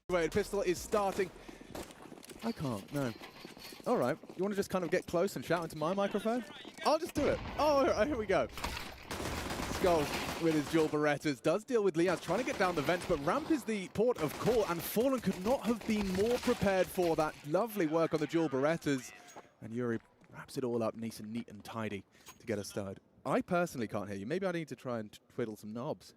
Pistol is starting. I can't, no. All right, you want to just kind of get close and shout into my microphone? I'll just do it. Oh, here we go. Skulls with his dual Berettas does deal with Liaz trying to get down the vents, but ramp is the port of call, and Fallen could not have been more prepared for that. Lovely work on the dual Berettas, and Yuri wraps it all up nice and neat and tidy to get us started. I personally can't hear you. Maybe I need to try and twiddle some knobs.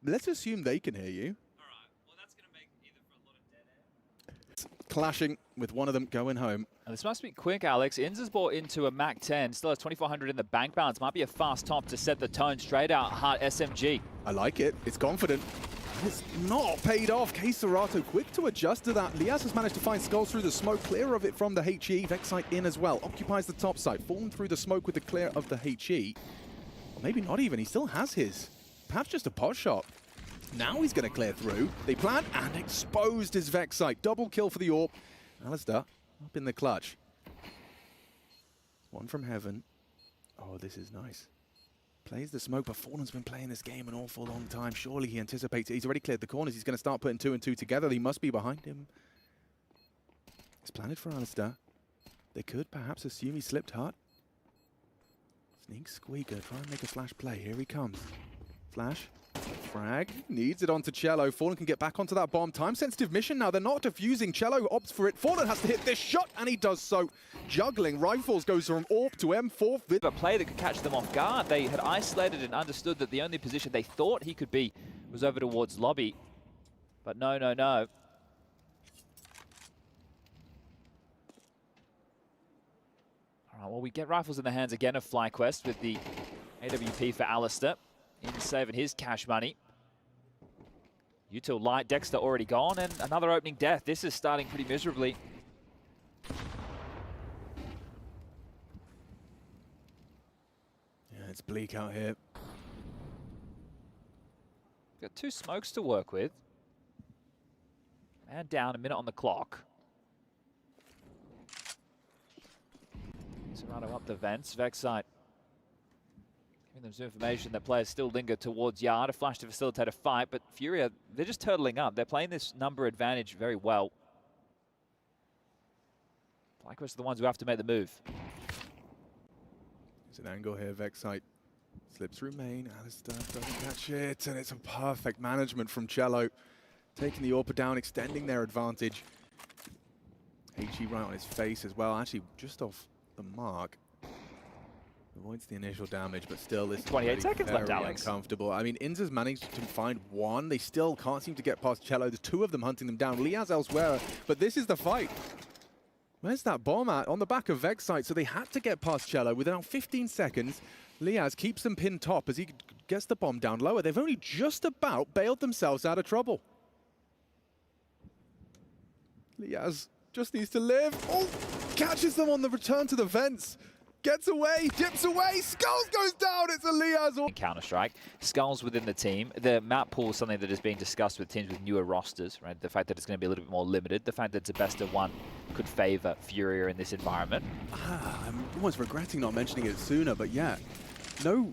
Let's assume they can hear you. All right. Well, that's going to make either for a lot of dead air. Clashing with one of them going home. And this must be quick, Alex. Inz has bought into a Mac 10, still has 2,400 in the bank balance. Might be a fast top to set the tone straight out Heart SMG. I like it. It's confident. It's not paid off. K-Serato quick to adjust to that. Liaz has managed to find Skulls through the smoke, clear of it from the HE. Vexite in as well. Occupies the top side. Fallen through the smoke with the clear of the HE. Or maybe not even. He still has his. Perhaps just a pot shot. Now he's going to clear through. They plant and exposed his Vexite. Double kill for the AWP. Alistair up in the clutch. One from heaven. Oh, this is nice. Plays the smoke, but Fallen's been playing this game an awful long time. Surely he anticipates it. He's already cleared the corners. He's going to start putting 2 and 2 together. He must be behind him. It's planted for Alistair. They could perhaps assume he slipped hard. Sneak Squeaker, try and make a flash play. Here he comes. Flash. Frag. Needs it onto Cello. Fallen can get back onto that bomb. Time-sensitive mission now. They're not defusing. Cello opts for it. Fallen has to hit this shot, and he does so. Juggling. Rifles goes from AWP to M4. A play that could catch them off guard. They had isolated and understood that the only position they thought he could be was over towards lobby. But no, no, no. All right, well, we get rifles in the hands again of Flyquest with the AWP for Alistair. In saving his cash money. Util light, Dexter already gone, and another opening death. This is starting pretty miserably. Yeah, it's bleak out here. Got 2 smokes to work with. And down, a minute on the clock. Serrano up the vents, Vexite. Giving them some information that players still linger towards Yard, a flash to facilitate a fight, but Furia, they're just turtling up. They're playing this number advantage very well. Flyquest are the ones who have to make the move. There's an angle here, Vexite slips through main, Alistair doesn't catch it, and it's a perfect management from Cello. Taking the AWP down, extending their advantage. HE right on his face as well, actually just off the mark. Avoids the initial damage, but still this 28 is seconds left, very Alex. uncomfortable. I mean, Inz has managed to find one. They still can't seem to get past Cello. There's 2 of them hunting them down. Liaz elsewhere, but this is the fight. Where's that bomb at? On the back of Vexite, so they had to get past Cello. Within 15 seconds, Liaz keeps them pinned top as he gets the bomb down lower. They've only just about bailed themselves out of trouble. Liaz just needs to live. Oh, catches them on the return to the vents. Gets away, dips away, Skulls goes down, it's a Liaz. In Counter-Strike, Skulls within the team. The map pool is something that is being discussed with teams with newer rosters, right? The fact that it's going to be a little bit more limited, the fact that it's a best of 1 could favor Furia in this environment. I'm almost regretting not mentioning it sooner, but yeah, no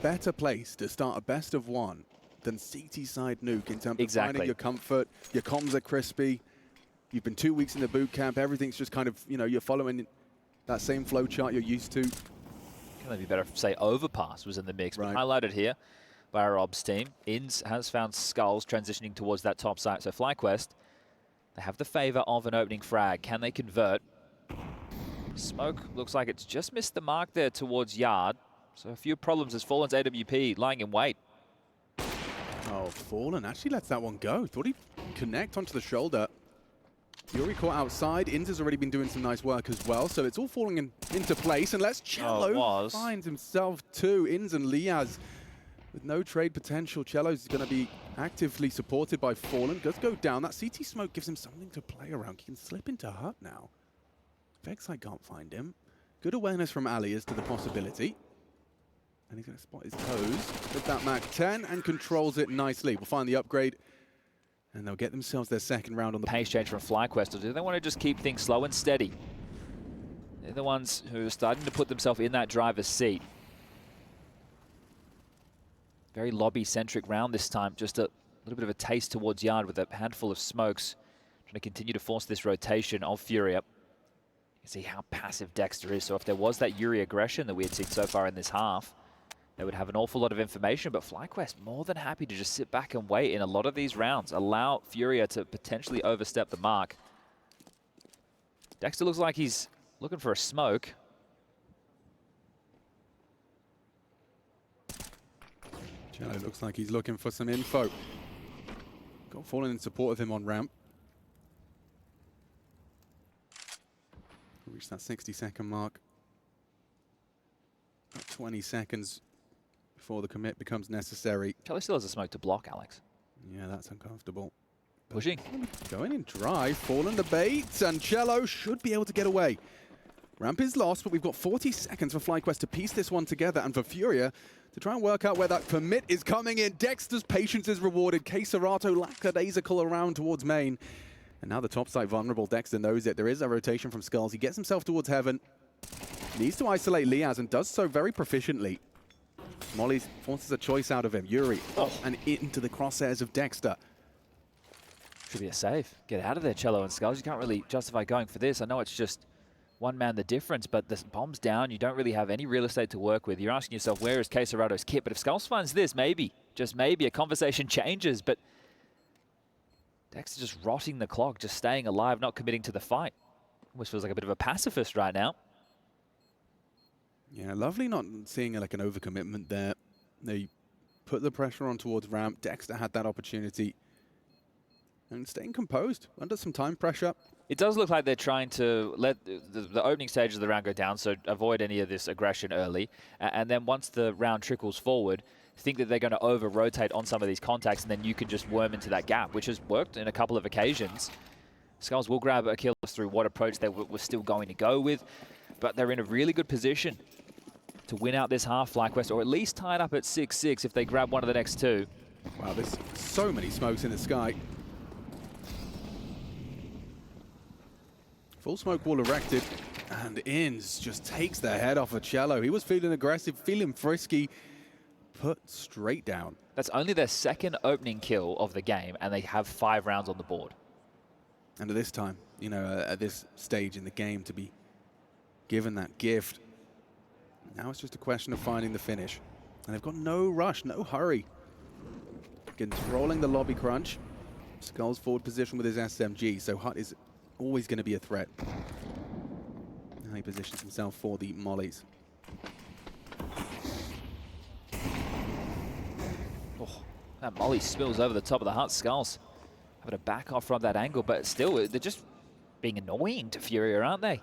better place to start a best of 1 than CT side nuke in terms of finding your comfort. Your comms are crispy. You've been 2 weeks in the boot camp. Everything's just kind of, you know, you're following that same flow chart you're used to. Can it be better if, say, Overpass was in the mix? Right. But highlighted here by our Obs team. Inz has found Skulls transitioning towards that top site. So Flyquest, they have the favor of an opening frag. Can they convert? Smoke looks like it's just missed the mark there towards Yard. So a few problems as Fallen's AWP lying in wait. Oh, Fallen actually lets that one go. Thought he'd connect onto the shoulder. Yuri caught outside. Inz has already been doing some nice work as well, so it's all falling into place. Unless Cello finds himself 2. Inz and Liaz with no trade potential. Cello's going to be actively supported by Fallen. Does go down. That CT smoke gives him something to play around. He can slip into hut now. Vexite can't find him. Good awareness from Ali as to the possibility. And he's going to spot his toes with that Mac 10 and controls it nicely. We'll find the upgrade. And they'll get themselves their second round on the pace change from Flyquest. Or do they want to just keep things slow and steady? They're the ones who are starting to put themselves in that driver's seat. Very lobby-centric round this time. Just a little bit of a taste towards yard with a handful of smokes. Trying to continue to force this rotation of Furia. You can see how passive Dexter is. So if there was that Yuri aggression that we had seen so far in this half, they would have an awful lot of information. But Flyquest more than happy to just sit back and wait in a lot of these rounds. Allow Furia to potentially overstep the mark. Dexter looks like he's looking for a smoke. Cello looks like he's looking for some info. Got Fallen in support of him on ramp. Reach that 60-second mark. About 20 seconds before the commit becomes necessary. Cello still has a smoke to block, Alex. Yeah, that's uncomfortable. Pushing. Going in dry, Fallen the bait, and Cello should be able to get away. Ramp is lost, but we've got 40 seconds for Flyquest to piece this one together, and for Furia to try and work out where that commit is coming in. Dexter's patience is rewarded. Queserato lackadaisical around towards main. And now the top side vulnerable. Dexter knows it. There is a rotation from Skulls. He gets himself towards heaven. Needs to isolate Liaz and does so very proficiently. Molly forces a choice out of him. Yuri and into the crosshairs of Dexter. Should be a save. Get out of there, Cello and Skulls. You can't really justify going for this. I know it's just one man the difference, but the bomb's down. You don't really have any real estate to work with. You're asking yourself, where is Queserato's kit? But if Skulls finds this, maybe, just maybe, a conversation changes. But Dexter just rotting the clock, just staying alive, not committing to the fight. Almost feels like a bit of a pacifist right now. Yeah, lovely not seeing like an overcommitment there. They put the pressure on towards ramp. Dexter had that opportunity. And staying composed under some time pressure. It does look like they're trying to let the opening stage of the round go down, so avoid any of this aggression early. And then once the round trickles forward, think that they're going to over-rotate on some of these contacts, and then you can just worm into that gap, which has worked in a couple of occasions. Skulls will grab a kill through what approach they were still going to go with, but they're in a really good position to win out this half, Flyquest, or at least tie it up at 6-6 if they grab one of the next two. Wow, there's so many smokes in the sky. Full smoke wall erected, and Inns just takes the head off of Cello. He was feeling aggressive, feeling frisky, put straight down. That's only their second opening kill of the game, and they have 5 rounds on the board. And at this time, you know, at this stage in the game, to be given that gift, now it's just a question of finding the finish. And they've got no rush, no hurry. Controlling the lobby crunch. Skull's forward position with his SMG, so Hut is always going to be a threat. Now he positions himself for the mollies. Oh, that molly spills over the top of the Hut. Skulls having to back off from that angle, but still, they're just being annoying to Furia, aren't they?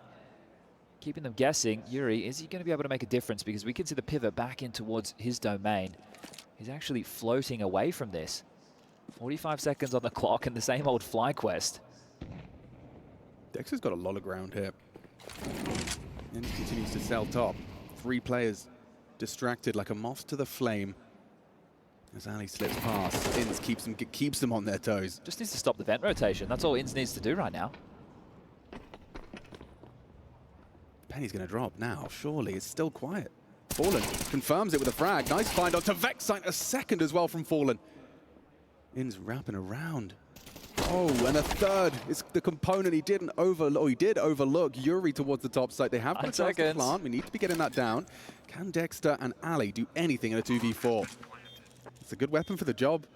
Keeping them guessing. Yuri, is he going to be able to make a difference? Because we can see the pivot back in towards his domain. He's actually floating away from this. 45 seconds on the clock and the same old Flyquest. Dexter's got a lot of ground here. And he continues to sell top. 3 players distracted like a moth to the flame. As Ali slips past, Inns keeps them on their toes. Just needs to stop the vent rotation. That's all Inns needs to do right now. Penny's going to drop now, surely. It's still quiet. Fallen confirms it with a frag. Nice find onto Vexite, a second as well from Fallen. Inns wrapping around. Oh, and a third. It's the component he didn't overlook. Oh, he did overlook Yuri towards the top side. They have got a chance to plant. We need to be getting that down. Can Dexter and Ali do anything in a 2v4? It's a good weapon for the job.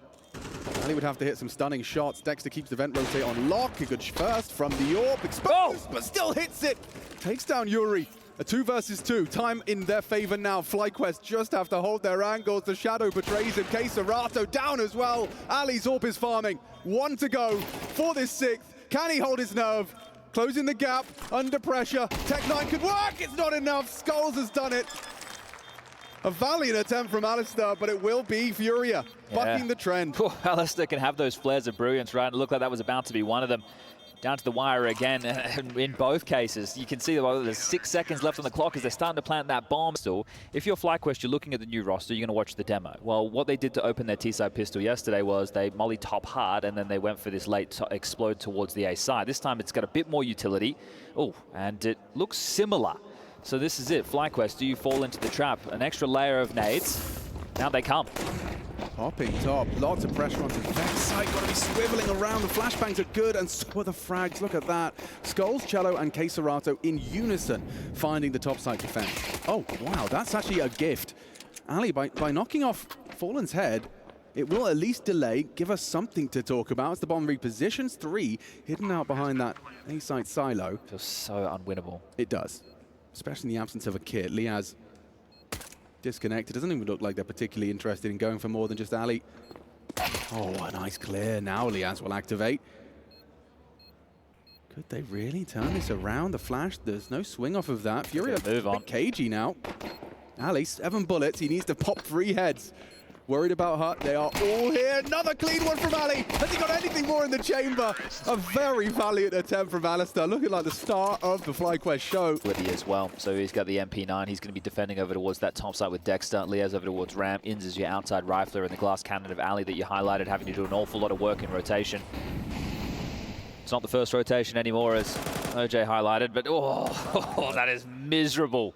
Ali would have to hit some stunning shots. Dexter keeps the vent rotate on lock. A good first from the AWP. Exposed, but still hits it. Takes down Yuri. A 2 versus 2. Time in their favor now. Flyquest just have to hold their angles. The shadow betrays him. Queserato down as well. Ali's AWP is farming. 1 to go for this 6th. Can he hold his nerve? Closing the gap. Under pressure. Tech9 could work. It's not enough. Skulls has done it. A valiant attempt from Alistair, but it will be Furia bucking the trend. Oh, Alistair can have those flares of brilliance, right? It looked like that was about to be one of them. Down to the wire again in both cases. You can see there's 6 seconds left on the clock as they're starting to plant that bomb. Still, if you're Flyquest, you're looking at the new roster, you're going to watch the demo. Well, what they did to open their T-side pistol yesterday was they molly top hard and then they went for this late explode towards the A side. This time it's got a bit more utility. Oh, and it looks similar So this is it, FlyQuest, do you fall into the trap? An extra layer of nades, now they come. Popping top, lots of pressure onto the backside, got to be swiveling around. The flashbangs are good, and so are the frags. Look at that. Skulls, Cello, and Queserato in unison finding the topside defense. Oh, wow, that's actually a gift. Ali, by knocking off Fallen's head, it will at least delay, give us something to talk about. As the bomb repositions 3, hidden out behind that A-side silo. Feels so unwinnable. It does, especially in the absence of a kit. Liaz disconnected. Doesn't even look like they're particularly interested in going for more than just Ali. Oh, a nice clear. Now Liaz will activate. Could they really turn this around? The flash, there's no swing off of that. Fury a bit cagey now. Ali, 7 bullets. He needs to pop 3 heads. Worried about Hut. They are all here. Another clean one from Ali. Has he got anything more in the chamber? A very valiant attempt from Alistair. Looking like the star of the FlyQuest show. Liddy as well. So he's got the MP9. He's going to be defending over towards that top side with Dexter. Liaz over towards Ram. Inz is your outside rifler, and the glass cannon of Ali that you highlighted, having to do an awful lot of work in rotation. It's not the first rotation anymore, as OJ highlighted, but oh, that is miserable.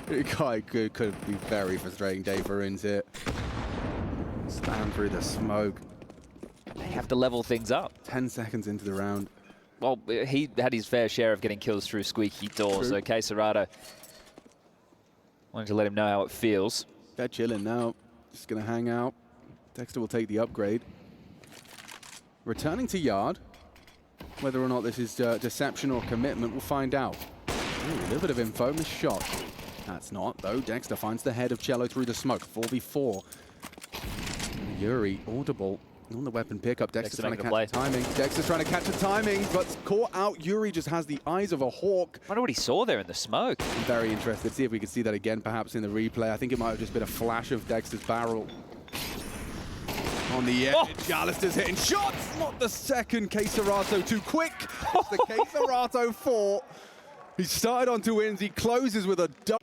It could be very frustrating day for Inz here. Stand through the smoke. They have to level things up. 10 seconds into the round. Well, he had his fair share of getting kills through squeaky doors, so Queserato wanted to let him know how it feels. They're chilling now. Just going to hang out. Dexter will take the upgrade. Returning to Yard. Whether or not this is deception or commitment, we'll find out. Ooh, a little bit of info. Missed shot. That's not, though. Dexter finds the head of Cello through the smoke. 4v4. Yuri, audible on the weapon pickup. Dexter's trying to catch the timing. Dexter's trying to catch the timing, but caught out. Yuri just has the eyes of a hawk. I wonder what he saw there in the smoke. I'm very interested. See if we can see that again, perhaps in the replay. I think it might have just been a flash of Dexter's barrel. On the edge, Alistair's hitting shots. Not the second. Queserato too quick. It's the Queserato 4. He started onto wins. He closes with a double.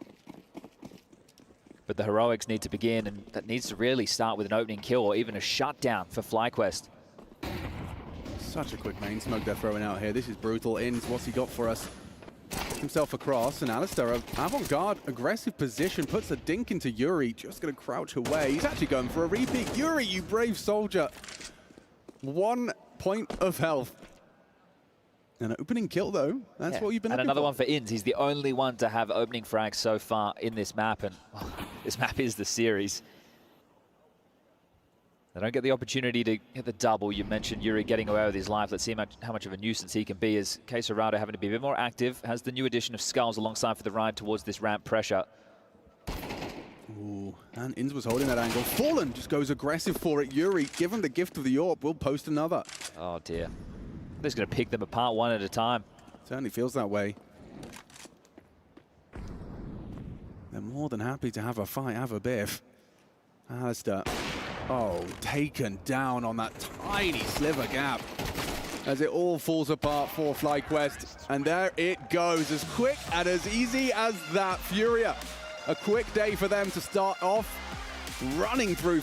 But the heroics need to begin, and that needs to really start with an opening kill or even a shutdown for FlyQuest. Such a quick main smoke they're throwing out here. This is brutal. Inz, what's he got for us? Himself across, and Alistair, avant-garde, aggressive position, puts a dink into Yuri, just going to crouch away. He's actually going for a repeat. Yuri, you brave soldier. 1 point of health. An opening kill, though. That's what you've been looking for. And another one for Inz. He's the only one to have opening frags so far in this map, and this map is the series. They don't get the opportunity to get the double. You mentioned Yuri getting away with his life. Let's see how much of a nuisance he can be, as Queserato having to be a bit more active. Has the new addition of Skulls alongside for the ride towards this ramp pressure. Ooh, and Inz was holding that angle. Fallen just goes aggressive for it. Yuri, give him the gift of the AWP. We'll post another. Oh, dear. They're just going to pick them apart one at a time. Certainly feels that way. They're more than happy to have a fight, have a biff. Alistair. Oh, taken down on that tiny sliver gap as it all falls apart for FlyQuest. And there it goes, as quick and as easy as that. Furia, a quick day for them to start off, running through